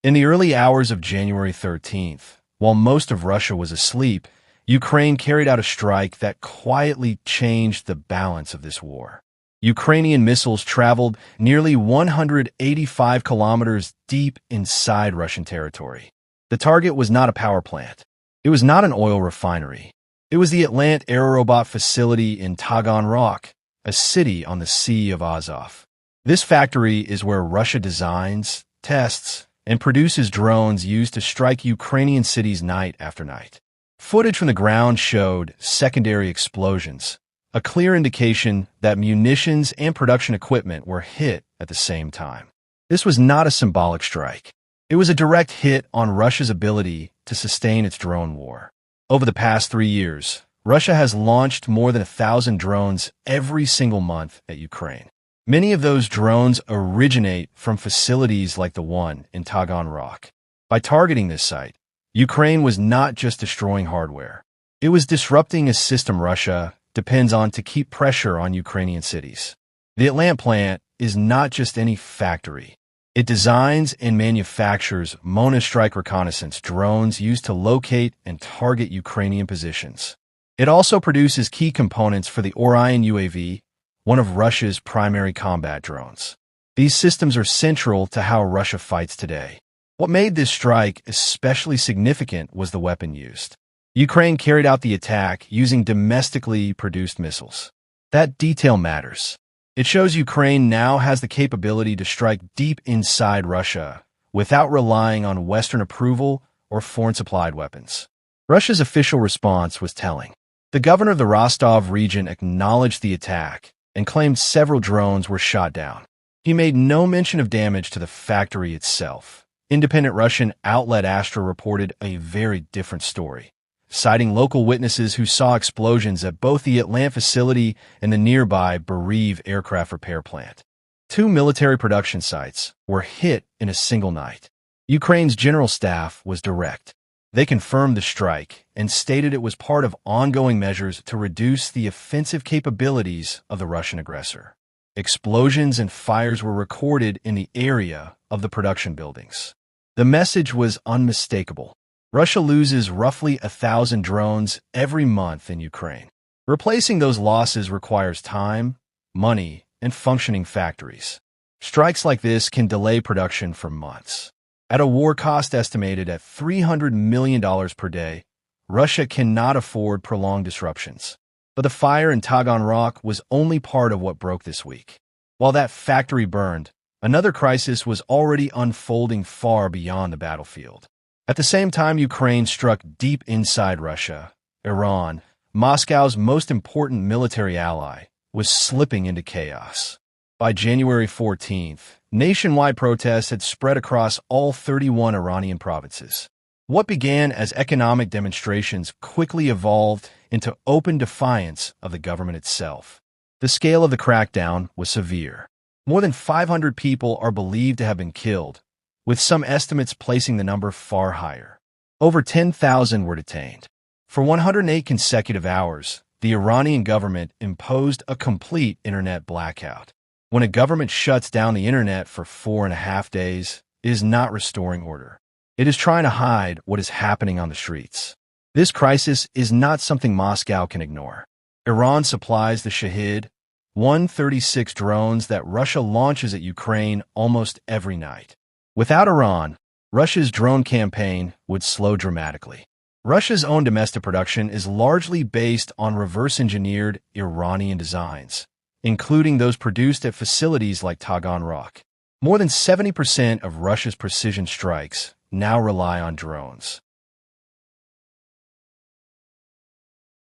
In the early hours of January 13th, while most of Russia was asleep, Ukraine carried out a strike that quietly changed the balance of this war. Ukrainian missiles traveled nearly 185 kilometers deep inside Russian territory. The target was not a power plant. It was not an oil refinery. It was the Atlant Aerorobot facility in Taganrog, a city on the Sea of Azov. This factory is where Russia designs, tests, and produces drones used to strike Ukrainian cities night after night. Footage from the ground showed secondary explosions, a clear indication that munitions and production equipment were hit at the same time. This was not a symbolic strike. It was a direct hit on Russia's ability to sustain its drone war. Over the past 3 years, Russia has launched more than 1,000 drones every single month at Ukraine. Many of those drones originate from facilities like the one in Taganrog. By targeting this site, Ukraine was not just destroying hardware. It was disrupting a system Russia depends on to keep pressure on Ukrainian cities. The Atlant plant is not just any factory. It designs and manufactures monostrike reconnaissance drones used to locate and target Ukrainian positions. It also produces key components for the Orion UAV, one of Russia's primary combat drones. These systems are central to how Russia fights today. What made this strike especially significant was the weapon used. Ukraine carried out the attack using domestically produced missiles. That detail matters. It shows Ukraine now has the capability to strike deep inside Russia without relying on Western approval or foreign-supplied weapons. Russia's official response was telling. The governor of the Rostov region acknowledged the attack and claimed several drones were shot down. He made no mention of damage to the factory itself. Independent Russian outlet Astra reported a very different story, citing local witnesses who saw explosions at both the Atlant facility and the nearby Beriv aircraft repair plant. 2 military production sites were hit in a single night. Ukraine's general staff was direct. They confirmed the strike and stated it was part of ongoing measures to reduce the offensive capabilities of the Russian aggressor. Explosions and fires were recorded in the area of the production buildings. The message was unmistakable. Russia loses roughly 1,000 drones every month in Ukraine. Replacing those losses requires time, money, and functioning factories. Strikes like this can delay production for months. At a war cost estimated at $300 million per day, Russia cannot afford prolonged disruptions. But the fire in Taganrog was only part of what broke this week. While that factory burned, another crisis was already unfolding far beyond the battlefield. At the same time Ukraine struck deep inside Russia, Iran, Moscow's most important military ally, was slipping into chaos. By January 14th, nationwide protests had spread across all 31 Iranian provinces. What began as economic demonstrations quickly evolved into open defiance of the government itself. The scale of the crackdown was severe. More than 500 people are believed to have been killed, with some estimates placing the number far higher. Over 10,000 were detained. For 108 consecutive hours, the Iranian government imposed a complete internet blackout. When a government shuts down the internet for 4.5 days, it is not restoring order. It is trying to hide what is happening on the streets. This crisis is not something Moscow can ignore. Iran supplies the Shahid 136 drones that Russia launches at Ukraine almost every night. Without Iran, Russia's drone campaign would slow dramatically. Russia's own domestic production is largely based on reverse-engineered Iranian designs, including those produced at facilities like Taganrog. More than 70% of Russia's precision strikes now rely on drones.